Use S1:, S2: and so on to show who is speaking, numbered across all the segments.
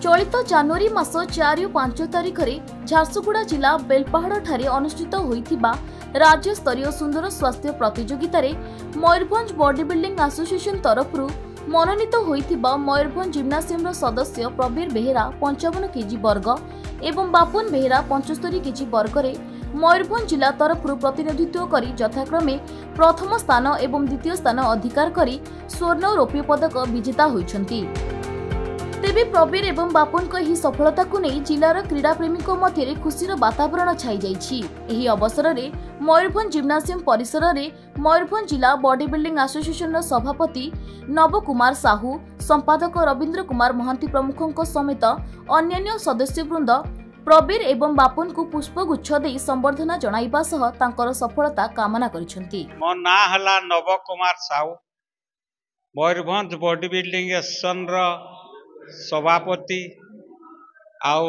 S1: चलित जनवरी मास 4 और 5 तारिख में झारसुगुड़ा जिला बेलपाहाड़ ठारे अनुष्ठित होइथिबा राज्य स्तरीय सुंदर स्वास्थ्य प्रतियोगिता रे मयूरभंज बॉडी बिल्डिंग एसोसिएशन तरफ मनोनीत होइथिबा मयूरभंज जिम्नासियम सदस्य प्रवीर बेहेरा 55 केजी वर्ग एवं बापुन बेहेरा 75 केजी वर्ग रे मयूरभंज जिला तरफ प्रतिनिधित्व करी यथाक्रमे प्रथम स्थान एवं द्वितीय स्थान अधिकार करी स्वर्ण और रौप्य पदक विजेता होइछंती। तेबे प्रवीर एवं बापुन को यह सफलता को नहीं जिलार क्रीड़ा प्रेमी मध्य खुशीर वातावरण छाई जाइछि। एही अवसर में मयूरभंज जिम्नासियम परिसर में मयूरभंज जिला बॉडी बिल्डिंग एसोसिएशन सभापति नव कुमार साहू, संपादक रविंद्र कुमार महांती प्रमुखों समेत अन्यान्य सदस्यवृंद प्रवीर एवं बापुन को पुष्पगुच्छ दे संबर्धना जणाइबा सह तांकर सफलता कामना करिसेंती।
S2: मो ना हला Naba Kumar Sahu, Mayurbhanj body building association रो सभापति आउ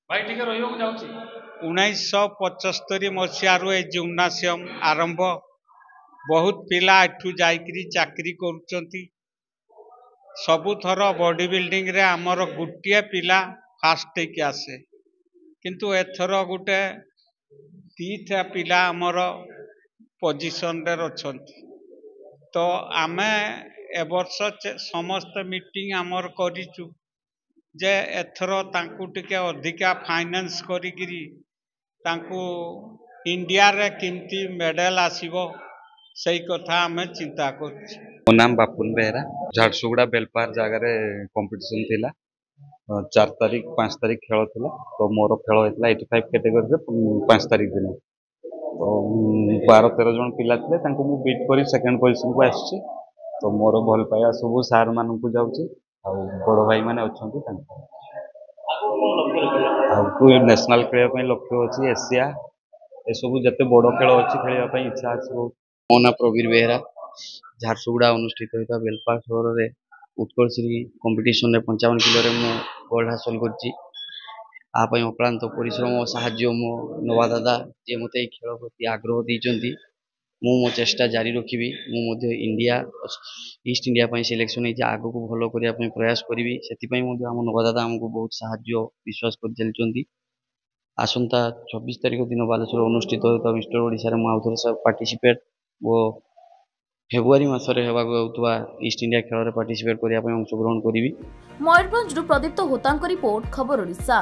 S2: 1975 मसीहारू ए जिम्नासियम आरंभ बहुत पिला एठू जाइकरी चाकरी करूचंती। सबुथर बॉडी बिल्डिंग रे हमर गुटिया पिला फास्ट के आसे, किंतु एथर गुटे तीथा पिला हमर पोजीशन रे रछंती। तो आमे ए वर्ष समस्त मीटिंग आमर करिचु जे एथर तांकु टिके अधिका फाइनेंस करिगिरी तांकु इंडिया रे किंती मेडल आसीबो सही कथा हमें चिंता करछि।
S3: मो नाम बापुन बेहरा, झारसुगुड़ा बेलपार जगह रे कंपटीशन थिला। 4 तारीख 5 तारीख खेल थिला। तो मोर खेल होइतला 85 कैटेगरी रे 5 तारीख दिन। तो 12-13 जन पिला थिले, तांको मु बीट करी सेकंड पोजीशन को आछि। तो मोर भल पाया सब सार मान को जाउछि आ बड़ भाई माने अछंती तांको आ नेशनल खेल पई लक्ष्य अछि। एशिया ए सब जते बड़ खेल अछि खेलिया पई इच्छा अछि बहुत।
S4: मो ना प्रवीर बेहरा, झारसुगुड़ा अनुष्ठित होता बेलपार शहर रे उत्कल श्री कंपटीशन रे 55 किलो रे मो गोल्ड हासिल करछि। आ पई अक्लांत परिश्रम साहाय्य मो नवा दादा जे मते खेल प्रति आग्रह दैचंती। मु मो चेष्टा जारी रखिबी। मु मध्य इंडिया ईस्ट इंडिया पई सिलेक्शन है आगो को भलो करिया पई प्रयास करिवि। सेति पई मध्य हम नवा दादा हमको बहुत साहाय्य विश्वास कर चलचंती। आसंता 26 तारिख दिन बालेश्वर अनुष्ठित होता मिस्टर ओडिसा रे मु आउथरे सब पार्टिसिपेट वो फेब्रुआरी मासरे हेबाक होतबा ईस्ट इंडिया खेल रे पार्टिसिपेट करिया पई अंशग्रहण करिवि।
S1: मयूरभंज प्रदीप्त होतांक रिपोर्ट खबर ओडिशा।